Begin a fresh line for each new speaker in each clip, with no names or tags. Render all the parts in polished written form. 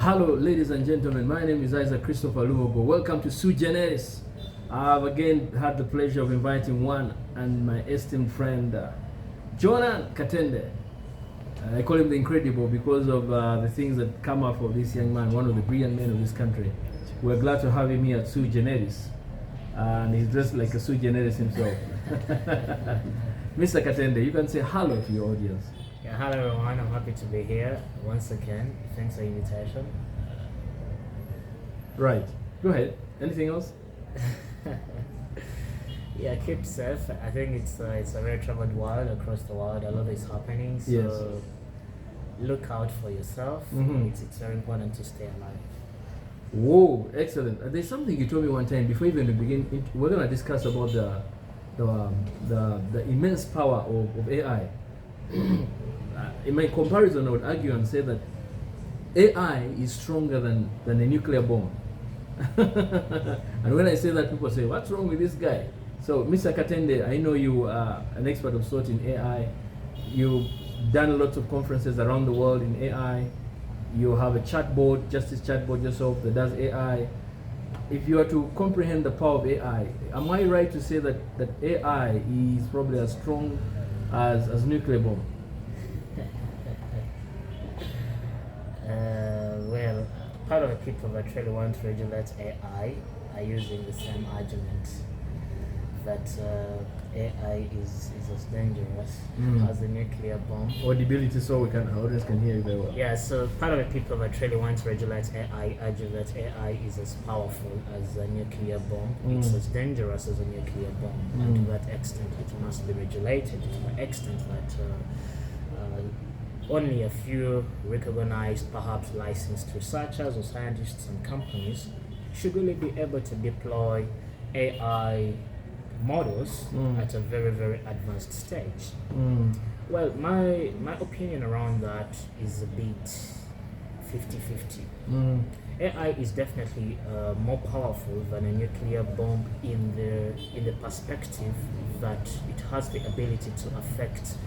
Hello, ladies and gentlemen. My name is Isaac Christopher Lubogo. Welcome to Sui Generis. I've again had the pleasure of inviting one and my esteemed friend, Jonah Katende. I call him the Incredible because of the things that come up of this young man, one of the brilliant men of this country. We're glad to have him here at Sui Generis. And he's dressed like a Sui Generis himself. Mr. Katende, you can say hello to your audience.
Yeah, hello everyone, I'm happy to be here once again. Thanks for the invitation.
Right. Go ahead. Anything else?
Yeah, keep safe. I think it's a very troubled world across the world. A lot is happening, so
Yes.
look out for yourself.
Mhm.
It's very important to stay alive.
Whoa, excellent. There's something you told me one time before even we begin. We're gonna discuss about the immense power of AI. In my comparison, I would argue and say that AI is stronger than a nuclear bomb. And when I say that, people say, "What's wrong with this guy?" So, Mr. Katende, I know you are an expert of sort in AI. You've done lots of conferences around the world in AI. You have a chatbot, Justice Chatbot yourself, that does AI. If you are to comprehend the power of AI, am I right to say that AI is probably as strong as nuclear bomb?
Well, part of the people that really want to regulate AI are using the same argument that AI is as dangerous as a nuclear bomb.
Audibility, so our audience can hear you very well.
Yeah, so part of the people that really want to regulate AI argue that AI is as powerful as a nuclear bomb. It's as dangerous as a nuclear bomb, and to that extent it must be regulated to the extent that only a few recognized, perhaps licensed researchers or scientists and companies should really be able to deploy AI models at a very, very advanced stage. Well, my opinion around that is a bit 50-50. AI is definitely more powerful than a nuclear bomb in the perspective that it has the ability to affect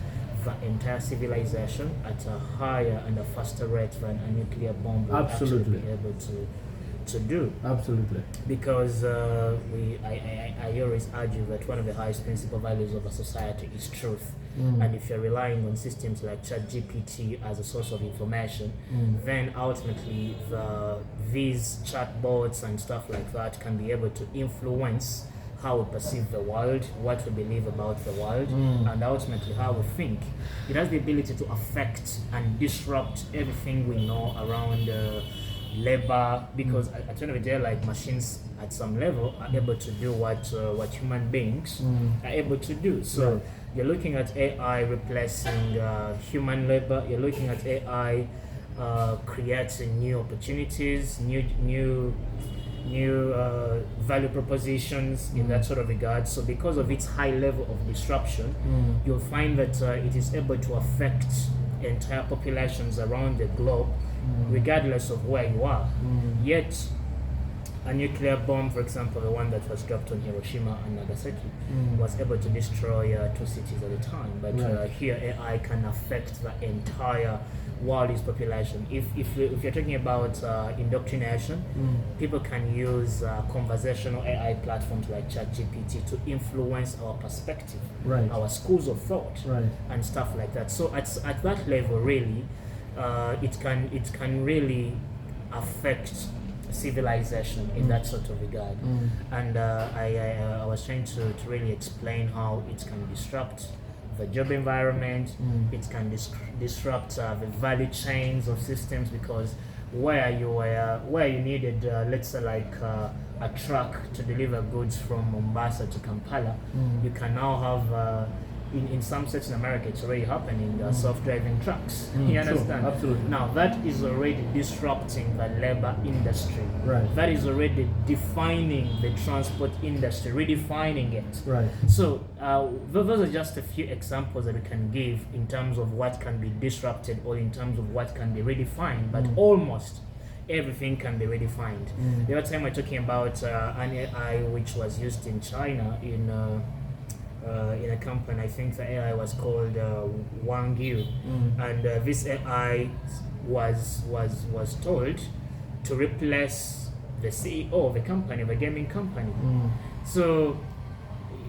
the entire civilization at a higher and a faster rate than a nuclear bomb will actually be able to do.
Absolutely.
Because I always argue that one of the highest principal values of a society is truth. And if you're relying on systems like ChatGPT as a source of information, then ultimately these chatbots and stuff like that can be able to influence how we perceive the world, what we believe about the world, and ultimately how we think. It has the ability to affect and disrupt everything we know around labor, because at the end of the day, like, machines at some level are able to do what human beings are able to do. So you're looking at AI replacing human labor. You're looking at AI creating new opportunities, new value propositions in that sort of regard. So because of its high level of disruption, you'll find that it is able to affect entire populations around the globe, regardless of where you are. Yet a nuclear bomb, for example, the one that was dropped on Hiroshima and Nagasaki, was able to destroy 2 cities at a time. But here AI can affect the entire world's population. If you're talking about indoctrination, people can use conversational AI platforms like ChatGPT to influence our perspective, our schools of thought, and stuff like that. So at that level, really, it can really affect civilization in that sort of regard. And I was trying to really explain how it can disrupt the job environment. It can disrupt the value chains of systems, because where you needed, let's say, like a truck to deliver goods from Mombasa to Kampala, you can now have in some states in America, it's already happening, self-driving trucks. You understand?
Sure, absolutely.
Now that is already disrupting the labor industry. That is already defining the transport industry, redefining it. So those are just a few examples that we can give in terms of what can be disrupted or in terms of what can be redefined, but almost everything can be redefined. The other time we're talking about an AI which was used in China in a company. I think the AI was called Wang Yu, and this AI was told to replace the CEO of a company, of a gaming company. So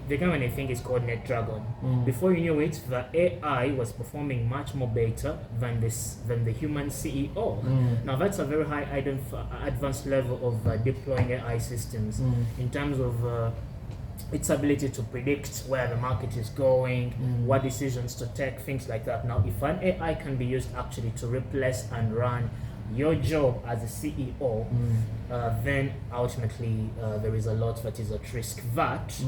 the company, I think, is called NetDragon. Before you knew it, the AI was performing much more better than the human CEO. Now that's a very high advanced level of deploying AI systems in terms of its ability to predict where the market is going, what decisions to take, things like that. Now, if an AI can be used actually to replace and run your job as a CEO, then ultimately there is a lot that is at risk. That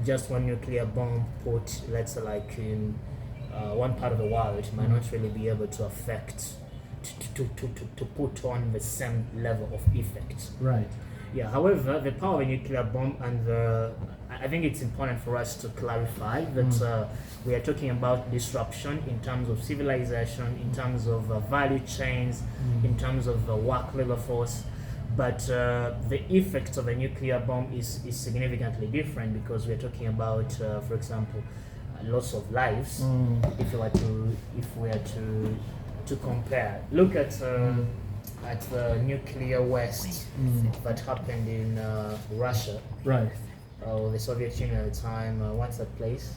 just one nuclear bomb put, let's say, like in one part of the world, might not really be able to affect, to put on the same level of effect.
Right.
Yeah. However, the power of a nuclear bomb and I think it's important for us to clarify that we are talking about disruption in terms of civilization, in terms of value chains, in terms of work labor force. But the effect of a nuclear bomb is significantly different, because we are talking about, for example, loss of lives. If we are to compare, look at the nuclear waste that happened in Russia.
Right.
The Soviet Union at the time. What's that place?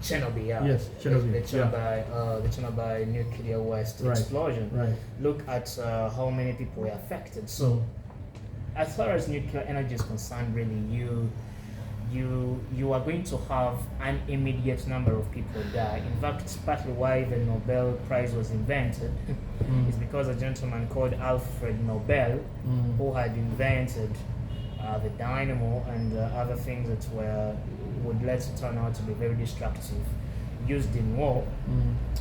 Chernobyl. Yeah.
Yes, Chernobyl.
The Chernobyl nuclear waste explosion.
Right.
Look at how many people were affected. So, as far as nuclear energy is concerned, really, you are going to have an immediate number of people die. In fact, it's partly why the Nobel Prize was invented. It's because a gentleman called Alfred Nobel, who had invented the dynamo and other things that would later turn out to be very destructive, used in war,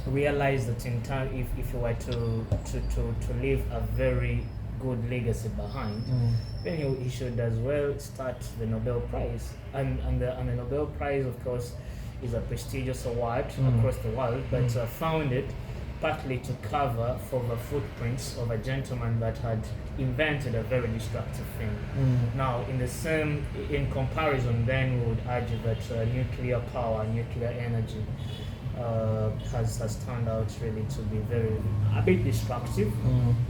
realized that in time, if you were to leave a very good legacy behind, then he should as well start the Nobel Prize. And the Nobel Prize, of course, is a prestigious award across the world, but founded partly to cover for the footprints of a gentleman that had invented a very destructive thing. Now, in comparison, then we would argue that nuclear power, nuclear energy has turned out really to be a bit destructive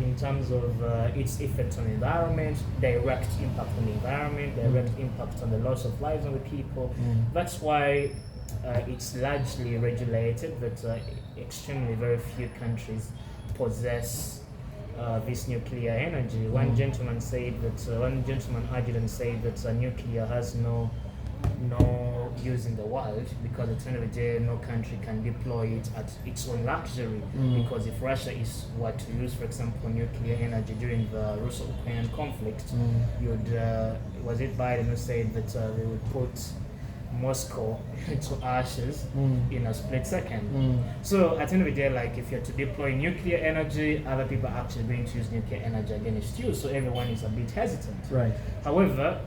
in terms of its effect on the environment, direct impact on the environment, direct impact on the loss of lives of the people. That's why it's largely regulated, but extremely very few countries possess this nuclear energy. One gentleman argued and said that nuclear has no use in the world, because at the end of the day, no country can deploy it at its own luxury. Because if Russia were to use, for example, nuclear energy during the Russo-Ukrainian conflict, was it Biden who said that they would put Moscow to ashes in a split second? So at the end of the day, like, if you're to deploy nuclear energy, other people are actually going to use nuclear energy against you, so everyone is a bit hesitant. Right. However,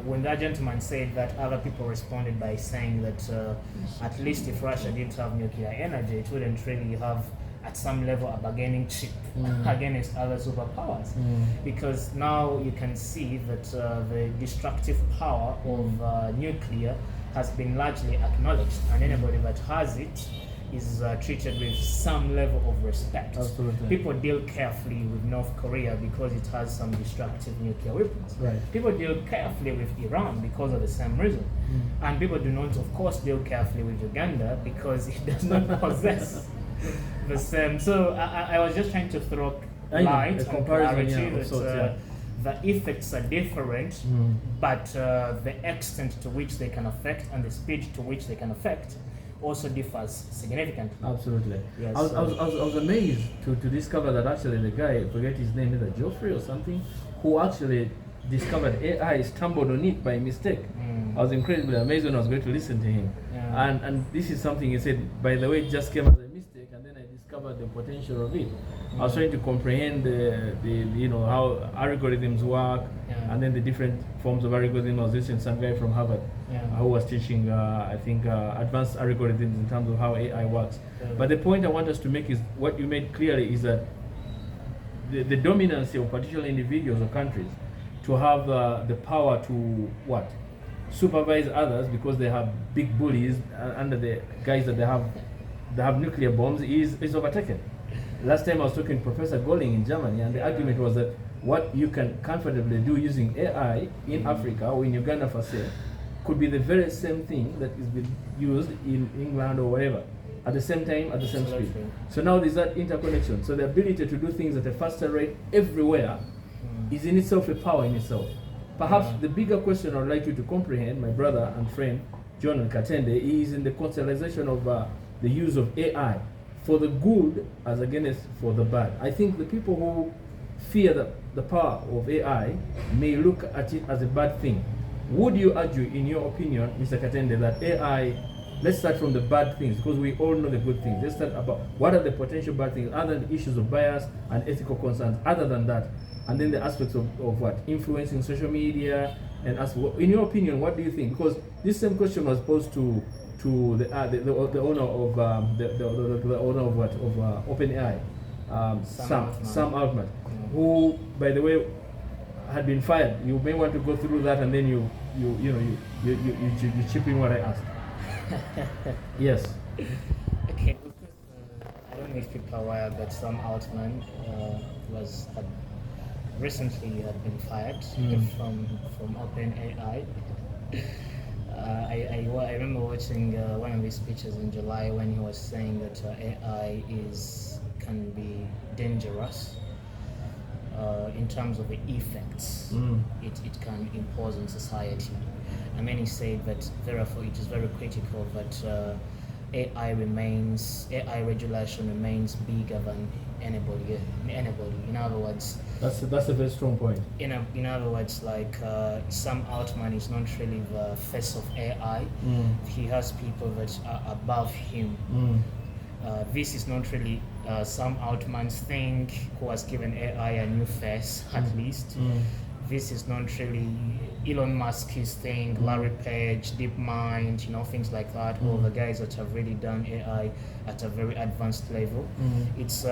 when that gentleman said that, other people responded by saying that at least if Russia didn't have nuclear energy, it wouldn't really have, at some level, a bargaining chip against other superpowers. Because now you can see that the destructive power of nuclear has been largely acknowledged, and anybody that has it is treated with some level of respect.
Absolutely.
People deal carefully with North Korea because it has some destructive nuclear weapons.
Right.
People deal carefully with Iran because of the same reason. And people do not, of course, deal carefully with Uganda because it does not possess the same. So I was just trying to throw light on clarity that the effects are different, but the extent to which they can affect and the speed to which they can affect also differs significantly.
Absolutely.
Yes.
I was amazed to discover that actually the guy, I forget his name, either Geoffrey or something, who actually discovered AI, stumbled on it by mistake. I was incredibly amazed when I was going to listen to him. Yeah. And this is something he said, by the way, it just came as a mistake, and then I discovered the potential of it. I was trying to comprehend the how algorithms work, and then the different forms of algorithms. I was listening to some guy from Harvard who was teaching, I think, advanced algorithms in terms of how AI works. But the point I want us to make is, what you made clearly is that the dominance of particular individuals or countries to have the power to supervise others because they have big bullies under the guise that they have nuclear bombs is overtaken. Last time I was talking to Professor Golling in Germany, and the argument was that what you can comfortably do using AI in Africa or in Uganda for say, could be the very same thing that is being used in England or wherever, at the same time, at the same speed. So now there's that interconnection. So the ability to do things at a faster rate everywhere is in itself a power in itself. Perhaps the bigger question I would like you to comprehend, my brother and friend, John and Katende, is in the conceptualization of the use of AI for the good as against for the bad. I think the people who fear the power of AI may look at it as a bad thing. Would you argue, in your opinion, Mr. Katende, that AI, let's start from the bad things, because we all know the good things. Let's start about what are the potential bad things, other than issues of bias and ethical concerns, other than that, and then the aspects of what? Influencing social media, and in your opinion, what do you think? Because this same question was posed to the owner of the owner of what? Of OpenAI, Sam Altman, who, by the way, had been fired. You may want to go through that, and then you chip in what I asked. Yes.
Okay. I don't know if people are aware, but Sam Altman had recently been fired from OpenAI. I remember watching one of his speeches in July when he was saying that AI can be dangerous in terms of the effects it can impose on society. And many say that therefore it is very critical that AI regulation remains bigger than anybody. In other words,
that's a very strong point.
In other words, like Sam Altman is not really the face of AI. He has people that are above him. This is not really Sam Altman's thing, who has given AI a new face, at least. This is not really Elon Musk's thing, Larry Page, DeepMind, things like that, or the guys that have really done AI at a very advanced level. It's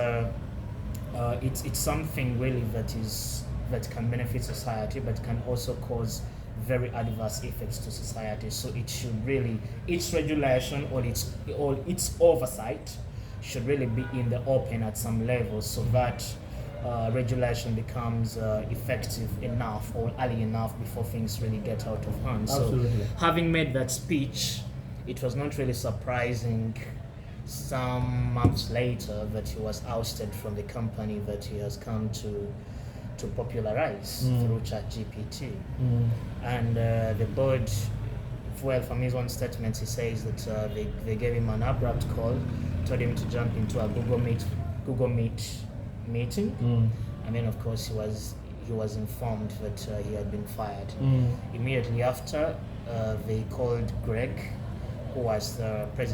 something really that can benefit society, but can also cause very adverse effects to society. So it should really, its regulation or its oversight should really be in the open at some level, so that regulation becomes effective enough or early enough before things really get out of hand.
Absolutely.
So having made that speech, it was not really surprising some months later that he was ousted from the company that he has come to popularize through ChatGPT. And the board, well, from his own statements, he says that they gave him an abrupt call, told him to jump into a Google Meet meeting, and then of course he was informed that he had been fired. Immediately after, they called Greg, who was the president